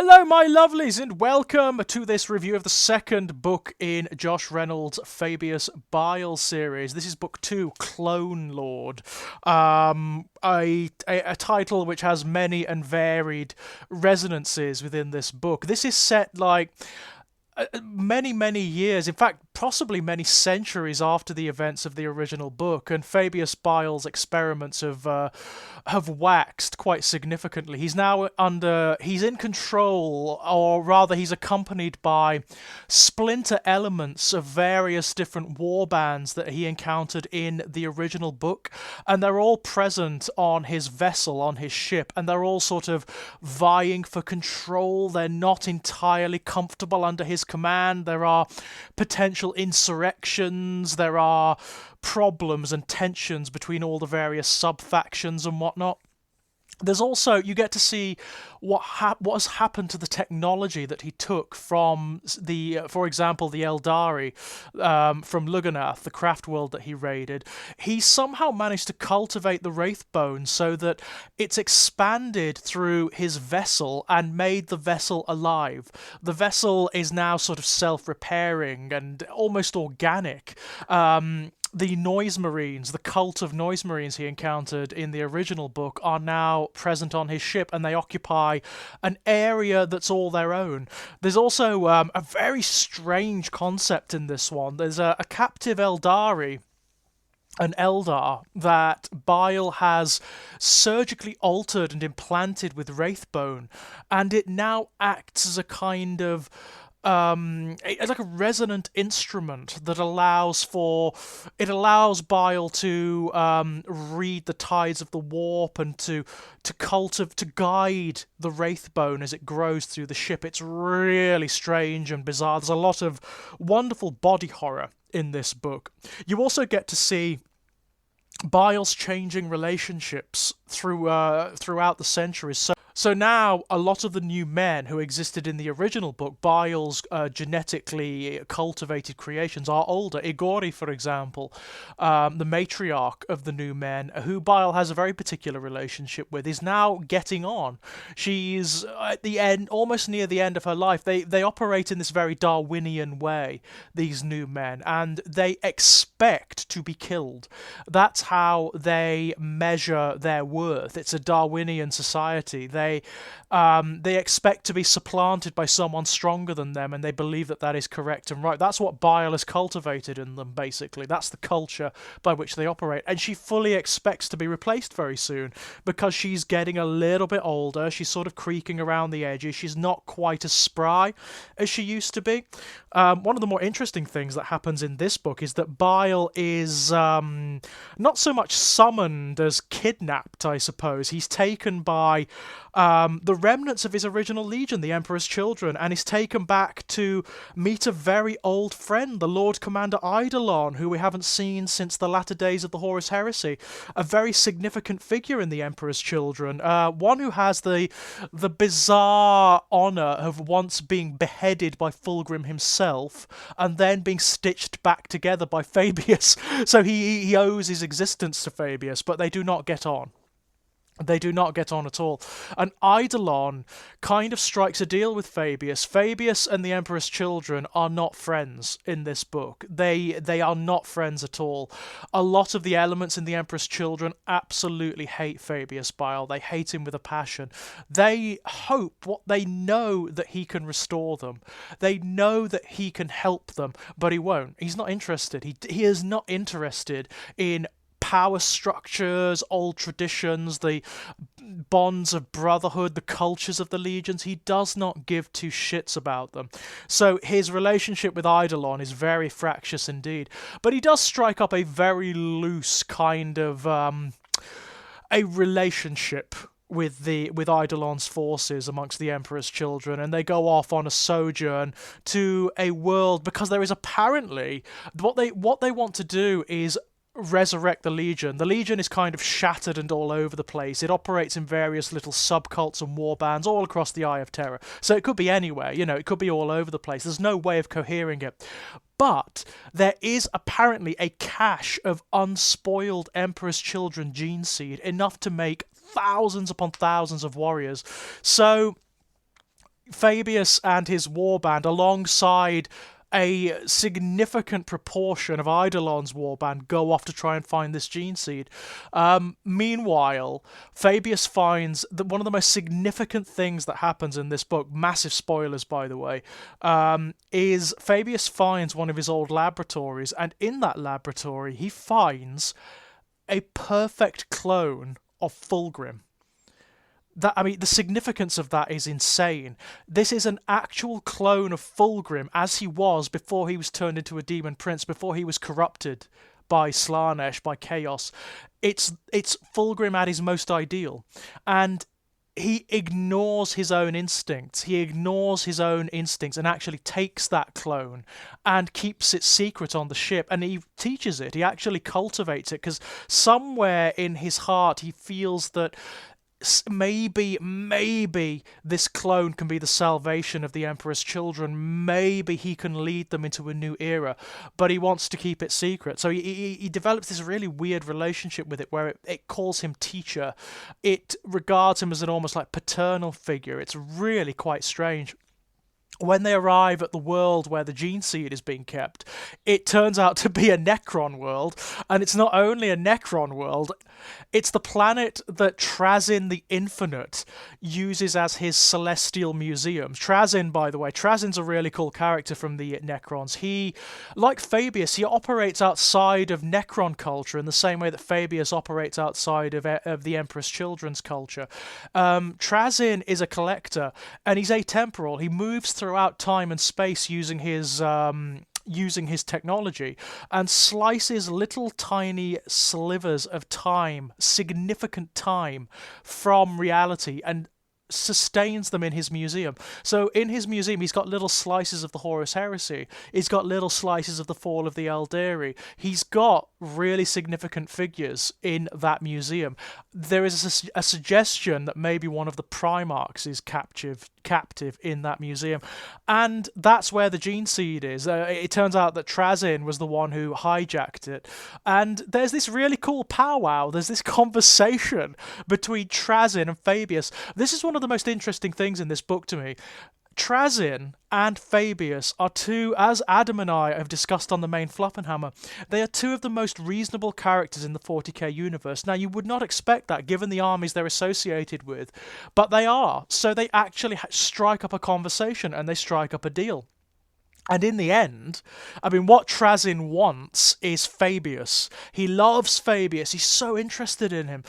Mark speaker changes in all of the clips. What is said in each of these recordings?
Speaker 1: Hello, my lovelies, and welcome to this review of the second book in Josh Reynolds' Fabius Bile series. This is book 2, Clonelord, a title which has many and varied resonances within this book. This is set many years, in fact, possibly many centuries after the events of the original book, and Fabius Bile's experiments have waxed quite significantly. He's in control, or rather, he's accompanied by splinter elements of various different war bands that he encountered in the original book, and they're all present on his vessel, on his ship, and they're all sort of vying for control. They're not entirely comfortable under his command. There are potential insurrections, there are problems and tensions between all the various sub-factions and whatnot. There's also, you get to see what has happened to the technology that he took from for example, the Eldari from Lugganath, the craft world that he raided. He somehow managed to cultivate the Wraithbone so that it's expanded through his vessel and made the vessel alive. The vessel is now sort of self-repairing and almost organic. The Noise Marines, the cult of Noise Marines he encountered in the original book, are now present on his ship, and they occupy an area that's all their own. There's also a very strange concept in this one. There's a captive Eldari, an Eldar, that Bile has surgically altered and implanted with Wraithbone, and it now acts as a kind of like a resonant instrument that allows Bile to read the tides of the warp and to guide the Wraithbone as it grows through the ship. It's really strange and bizarre. There's a lot of wonderful body horror in this book. You also get to see Bile's changing relationships throughout the centuries. So now, a lot of the new men who existed in the original book, Bile's genetically cultivated creations, are older. Igori, for example, the matriarch of the new men, who Bile has a very particular relationship with, is now getting on. She's at the end, almost near the end of her life. They operate in this very Darwinian way, these new men, and they expect to be killed. That's how they measure their worth. It's a Darwinian society. They expect to be supplanted by someone stronger than them, and they believe that that is correct and right. That's what Bile has cultivated in them, basically. That's the culture by which they operate. And she fully expects to be replaced very soon, because she's getting a little bit older. She's sort of creaking around the edges. She's not quite as spry as she used to be. One of the more interesting things that happens in this book is that Bile is not so much summoned as kidnapped, I suppose. He's taken by the remnants of his original legion, the Emperor's Children, and is taken back to meet a very old friend, the Lord Commander Eidolon, who we haven't seen since the latter days of the Horus Heresy. A very significant figure in the Emperor's Children, one who has the bizarre honour of once being beheaded by Fulgrim himself, and then being stitched back together by Fabius. So he owes his existence to Fabius, but they do not get on. They do not get on at all. And Eidolon kind of strikes a deal with Fabius. Fabius and the Emperor's Children are not friends in this book. They are not friends at all. A lot of the elements in the Emperor's Children absolutely hate Fabius Bile. They hate him with a passion. They know that he can restore them. They know that he can help them, but he won't. He's not interested. He is not interested in power structures, old traditions, the bonds of brotherhood, the cultures of the legions. He does not give two shits about them. So his relationship with Eidolon is very fractious indeed. But he does strike up a very loose kind of a relationship with Eidolon's forces amongst the Emperor's Children, and they go off on a sojourn to a world, because there is apparently what they want to do is resurrect the Legion. The Legion is kind of shattered and all over the place. It operates in various little subcults and war bands all across the Eye of Terror. So it could be anywhere, it could be all over the place. There's no way of cohering it. But there is apparently a cache of unspoiled Emperor's Children gene seed, enough to make thousands upon thousands of warriors. So Fabius and his warband, alongside a significant proportion of Eidolon's warband, go off to try and find this gene seed. Meanwhile, Fabius finds that one of the most significant things that happens in this book, massive spoilers by the way, is Fabius finds one of his old laboratories, and in that laboratory he finds a perfect clone of Fulgrim. The significance of that is insane. This is an actual clone of Fulgrim as he was before he was turned into a demon prince, before he was corrupted by Slaanesh, by chaos. It's Fulgrim at his most ideal, and he ignores his own instincts. He ignores his own instincts and actually takes that clone and keeps it secret on the ship. And he teaches it. He actually cultivates it because somewhere in his heart he feels that maybe this clone can be the salvation of the Emperor's children. Maybe he can lead them into a new era, but he wants to keep it secret. So he develops this really weird relationship with it, where it calls him teacher. It regards him as an almost like paternal figure. It's really quite strange. When they arrive at the world where the gene seed is being kept, it turns out to be a Necron world, and it's not only a Necron world, it's the planet that Trazyn the Infinite uses as his celestial museum. Trazyn, by the way, Trazyn's a really cool character from the Necrons. He, like Fabius, he operates outside of Necron culture in the same way that Fabius operates outside of the Emperor's Children's culture. Trazyn is a collector, and he's atemporal. He moves throughout time and space using his technology, and slices little tiny slivers of time, significant time, from reality, and sustains them in his museum. So in his museum he's got little slices of the Horus Heresy, he's got little slices of the fall of the Eldari, he's got really significant figures in that museum. There is a suggestion that maybe one of the Primarchs is captive in that museum, and that's where the gene seed is. It turns out that Trazyn was the one who hijacked it, and there's this really cool powwow, there's this conversation between Trazyn and Fabius. This is one of the most interesting things in this book to me. Trazyn and Fabius are two, as Adam and I have discussed on the main Fluffenhammer, they are two of the most reasonable characters in the 40k universe. Now, you would not expect that given the armies they're associated with, but they are. So they actually strike up a conversation and they strike up a deal. And in the end, what Trazyn wants is Fabius. He loves Fabius. He's so interested in him.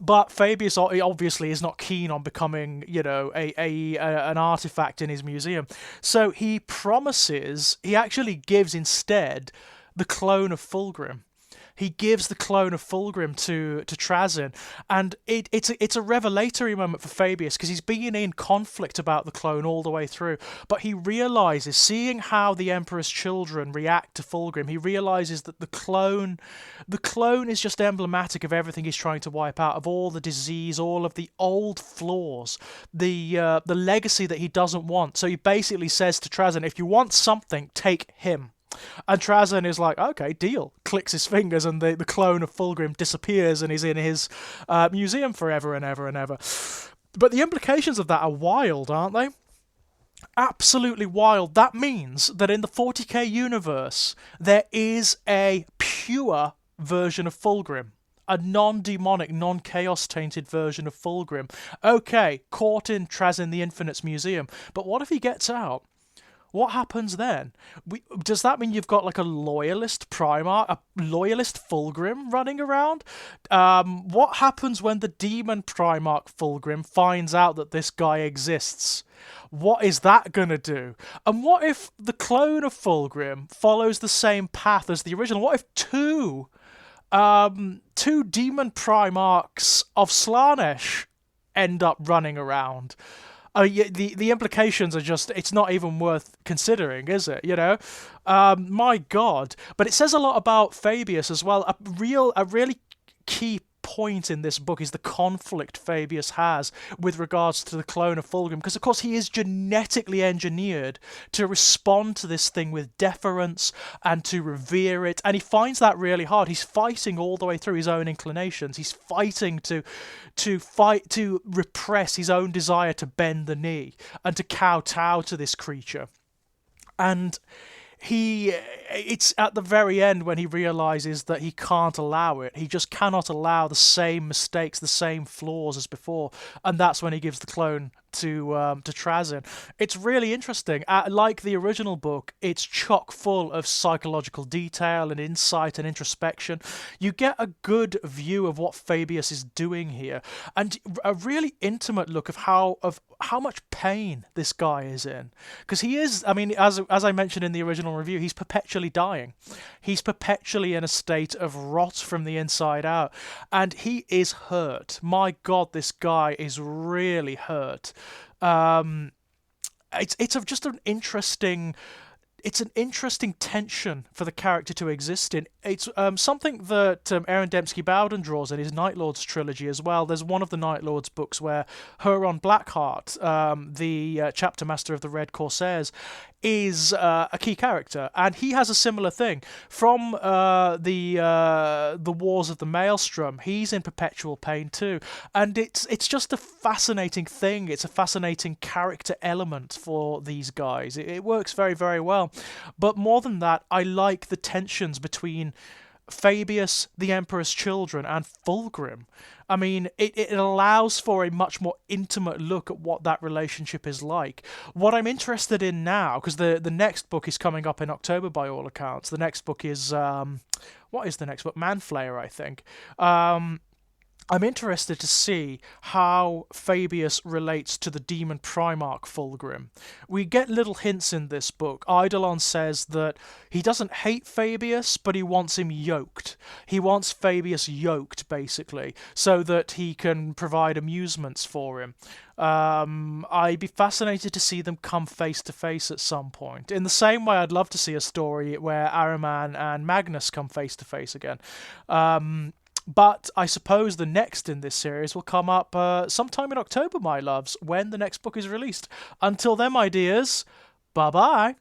Speaker 1: But Fabius obviously is not keen on becoming, an artifact in his museum. So he actually gives instead the clone of Fulgrim. He gives the clone of Fulgrim to Trazyn, and it's a revelatory moment for Fabius, because he's been in conflict about the clone all the way through, but he realizes, seeing how the Emperor's children react to Fulgrim, he realizes that the clone is just emblematic of everything he's trying to wipe out, of all the disease, all of the old flaws, the legacy that he doesn't want. So he basically says to Trazyn, if you want something, take him. And Trazyn is like, okay, deal. Clicks his fingers and the clone of Fulgrim disappears and is in his museum forever and ever and ever. But the implications of that are wild, aren't they? Absolutely wild. That means that in the 40k universe, there is a pure version of Fulgrim. A non-demonic, non-chaos-tainted version of Fulgrim. Okay, caught in Trazyn the Infinite's museum. But what if he gets out? What happens then? Does that mean you've got like a loyalist Primarch, a loyalist Fulgrim running around? What happens when the demon Primarch Fulgrim finds out that this guy exists? What is that going to do? And what if the clone of Fulgrim follows the same path as the original? What if two demon Primarchs of Slaanesh end up running around? The implications are just, it's not even worth considering, is it? My God. But it says a lot about Fabius as well. A really key point in this book is the conflict Fabius has with regards to the clone of Fulgrim, because of course he is genetically engineered to respond to this thing with deference and to revere it, and he finds that really hard. He's fighting all the way through his own inclinations. He's fighting to repress his own desire to bend the knee and to kowtow to this creature. And it's at the very end when he realizes that he can't allow it. He just cannot allow the same mistakes, the same flaws as before, and that's when he gives the clone to Trazyn. It's really interesting. Like the original book, it's chock full of psychological detail and insight and introspection. You get a good view of what Fabius is doing here, and a really intimate look of how much pain this guy is in. Because he is, I mean, as I mentioned in the original review, he's perpetually dying. He's perpetually in a state of rot from the inside out, and he is hurt. My God, this guy is really hurt. It's just an interesting. It's an interesting tension for the character to exist in. It's something that Aaron Dembski-Bowden draws in his Night Lords trilogy as well. There's one of the Night Lords books where Huron Blackheart, the chapter master of the Red Corsairs, is a key character, and he has a similar thing. From the Wars of the Maelstrom, he's in perpetual pain too, and it's just a fascinating thing. It's a fascinating character element for these guys. It works very, very well. But more than that, I like the tensions between Fabius, the Emperor's Children, and Fulgrim. I mean, it allows for a much more intimate look at what that relationship is like. What I'm interested in now, because the next book is coming up in October by all accounts. The next book is, what is the next book? Manflayer, I think. I'm interested to see how Fabius relates to the demon Primarch Fulgrim. We get little hints in this book. Eidolon says that he doesn't hate Fabius, but he wants him yoked. He wants Fabius yoked, basically, so that he can provide amusements for him. I'd be fascinated to see them come face to face at some point. In the same way, I'd love to see a story where Ahriman and Magnus come face to face again. But I suppose the next in this series will come up sometime in October, my loves, when the next book is released. Until then, my dears, bye-bye.